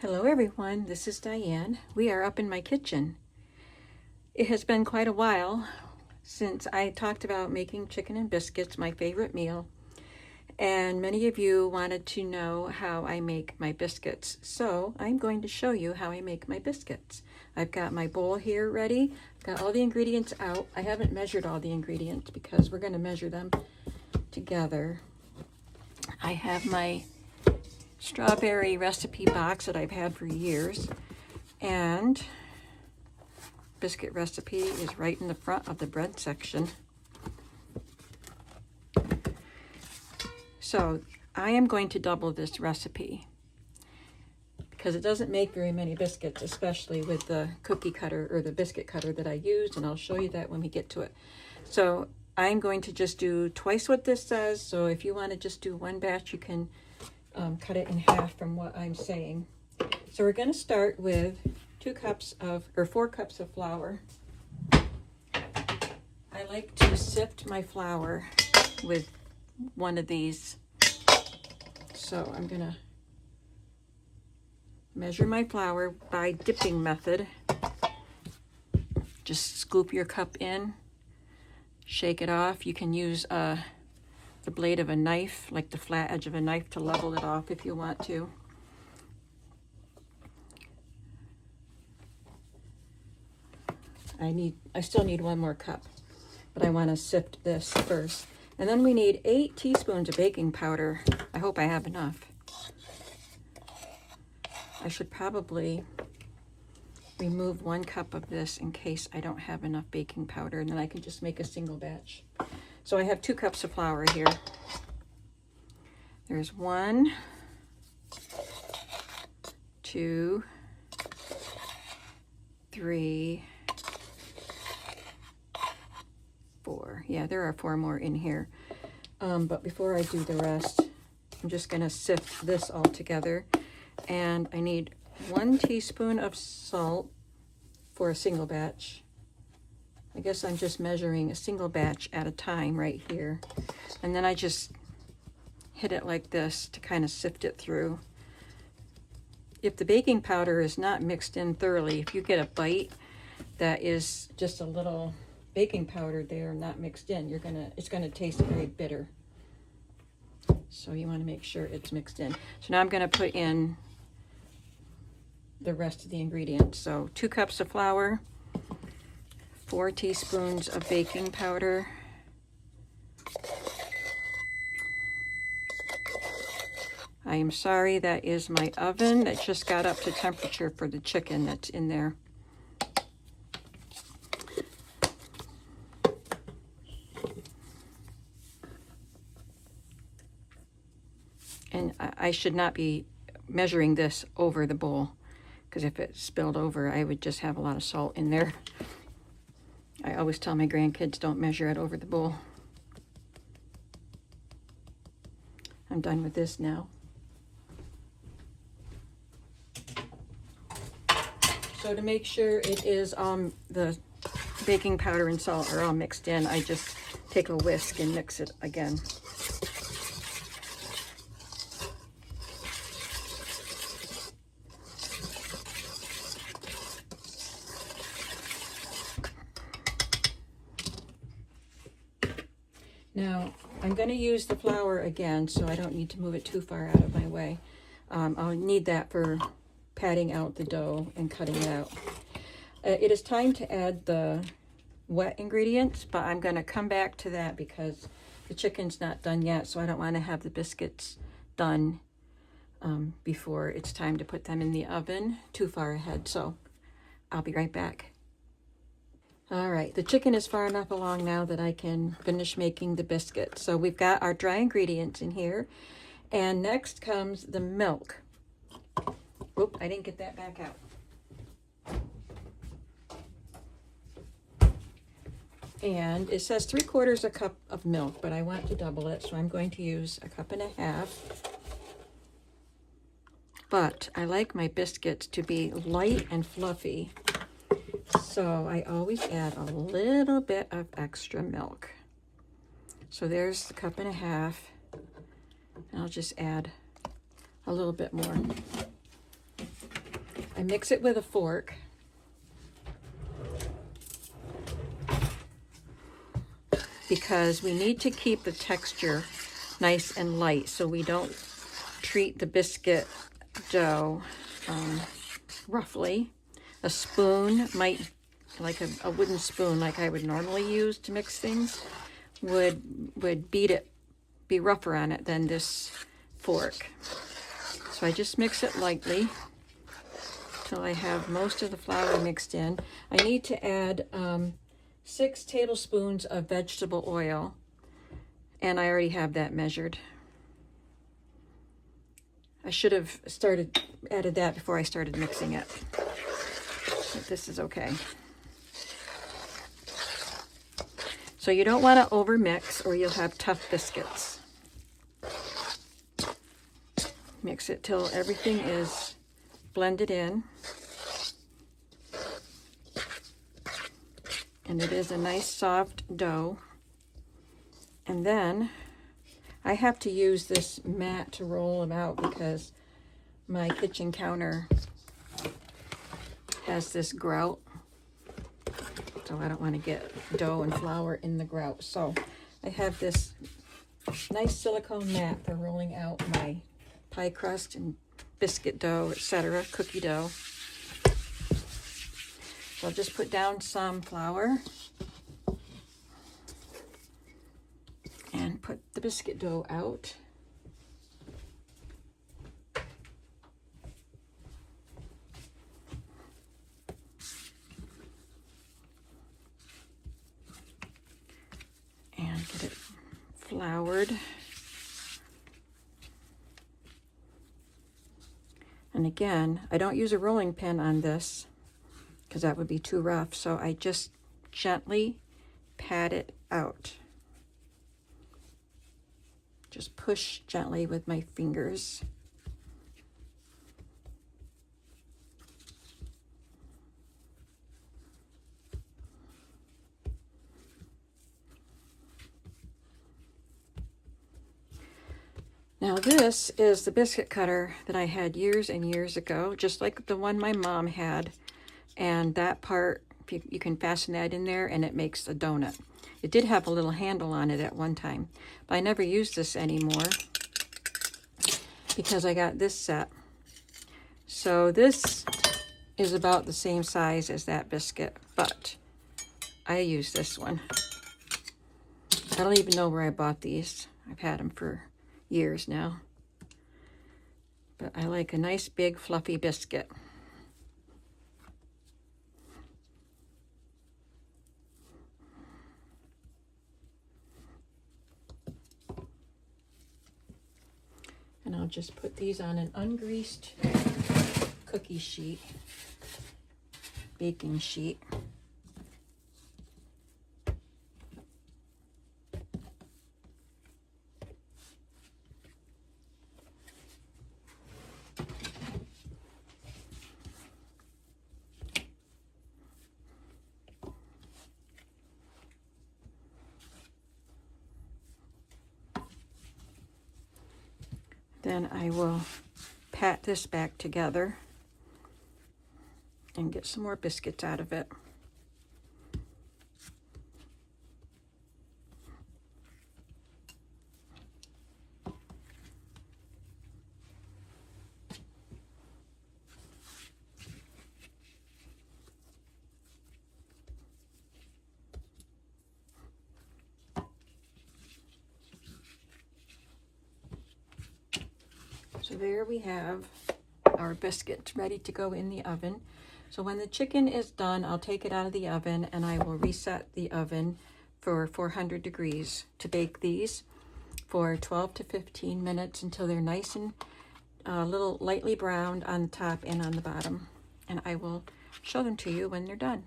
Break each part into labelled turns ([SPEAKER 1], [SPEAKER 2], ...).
[SPEAKER 1] Hello everyone, this is Diane. We are up in my kitchen. It has been quite a while since I talked about making chicken and biscuits, my favorite meal, and many of you wanted to know how I make my biscuits. So I'm going to show you how I make my biscuits. I've got my bowl here ready, got all the ingredients out. I haven't measured all the ingredients because we're going to measure them together. I have my strawberry recipe box that I've had for years, and biscuit recipe is right in the front of the bread section. So I am going to double this recipe because it doesn't make very many biscuits, especially with the cookie cutter or the biscuit cutter that I used, and I'll show you that when we get to it. So I'm going to just do twice what this says. So if you want to just do one batch, you can cut it in half from what I'm saying. So we're going to start with 4 cups of flour. I like to sift my flour with one of these. So I'm going to measure my flour by dipping method. Just scoop your cup in, shake it off. You can use the blade of a knife, like the flat edge of a knife, to level it off if you want to. I still need 1 more cup, but I want to sift this first. And then we need 8 teaspoons of baking powder. I hope I have enough. I should probably remove 1 cup of this in case I don't have enough baking powder, and then I can just make a single batch. So I have 2 cups of flour here. There's 1, 2, 3, 4. Yeah, there are 4 more in here. But before I do the rest, I'm just going to sift this all together. And I need 1 teaspoon of salt for a single batch. I guess I'm just measuring a single batch at a time right here. And then I just hit it like this to kind of sift it through. If the baking powder is not mixed in thoroughly, if you get a bite that is just a little baking powder there not mixed in, it's gonna taste very bitter. So you want to make sure it's mixed in. So now I'm going to put in the rest of the ingredients. So 2 cups of flour, 4 teaspoons of baking powder, I am sorry, that is my oven that just got up to temperature for the chicken that's in there. And I should not be measuring this over the bowl, because if it spilled over, I would just have a lot of salt in there. I always tell my grandkids, don't measure it over the bowl. I'm done with this now. So to make sure it is the baking powder and salt are all mixed in, I just take a whisk and mix it again. Now, I'm going to use the flour again, so I don't need to move it too far out of my way. I'll need that for patting out the dough and cutting it out. It is time to add the wet ingredients, but I'm going to come back to that because the chicken's not done yet, so I don't want to have the biscuits done before it's time to put them in the oven too far ahead. So I'll be right back. All right, the chicken is far enough along now that I can finish making the biscuits. So we've got our dry ingredients in here, and next comes the milk. Oop, I didn't get that back out. And it says 3/4 cup of milk, but I want to double it, so I'm going to use 1.5 cups. But I like my biscuits to be light and fluffy, so I always add a little bit of extra milk. So there's 1.5 cups, and I'll just add a little bit more. I mix it with a fork. Because we need to keep the texture nice and light so we don't treat the biscuit dough roughly. A spoon might, like a wooden spoon like I would normally use to mix things, would beat it, be rougher on it than this fork. So I just mix it lightly till I have most of the flour mixed in. I need to add 6 tablespoons of vegetable oil, and I already have that measured. I should have added that before I started mixing it, but this is okay. So you don't want to over mix or you'll have tough biscuits. Mix it till everything is blended in. And it is a nice soft dough. And then I have to use this mat to roll them out because my kitchen counter has this grout. So I don't want to get dough and flour in the grout. So I have this nice silicone mat for rolling out my pie crust and biscuit dough, etc., cookie dough. So I'll just put down some flour and put the biscuit dough out. And get it floured. And again, I don't use a rolling pin on this because that would be too rough. So I just gently pat it out. Just push gently with my fingers. Now this is the biscuit cutter that I had years and years ago, just like the one my mom had. And that part, you can fasten that in there and it makes a donut. It did have a little handle on it at one time, but I never used this anymore because I got this set. So this is about the same size as that biscuit, but I use this one. I don't even know where I bought these. I've had them for years now. But I like a nice big fluffy biscuit. And I'll just put these on an ungreased cookie sheet, baking sheet. Then I will pat this back together and get some more biscuits out of it. So there we have our biscuits ready to go in the oven. So when the chicken is done, I'll take it out of the oven and I will reset the oven for 400 degrees to bake these for 12 to 15 minutes until they're nice and a little lightly browned on the top and on the bottom. And I will show them to you when they're done.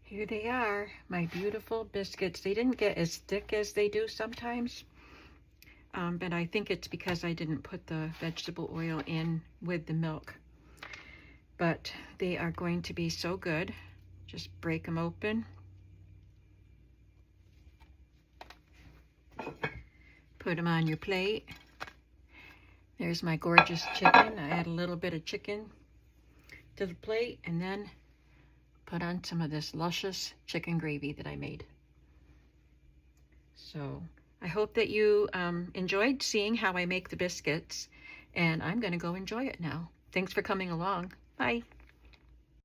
[SPEAKER 1] Here they are, my beautiful biscuits. They didn't get as thick as they do sometimes. But I think it's because I didn't put the vegetable oil in with the milk. But they are going to be so good. Just break them open. Put them on your plate. There's my gorgeous chicken. I add a little bit of chicken to the plate and then put on some of this luscious chicken gravy that I made. So I hope that you enjoyed seeing how I make the biscuits, and I'm going to go enjoy it now. Thanks for coming along. Bye.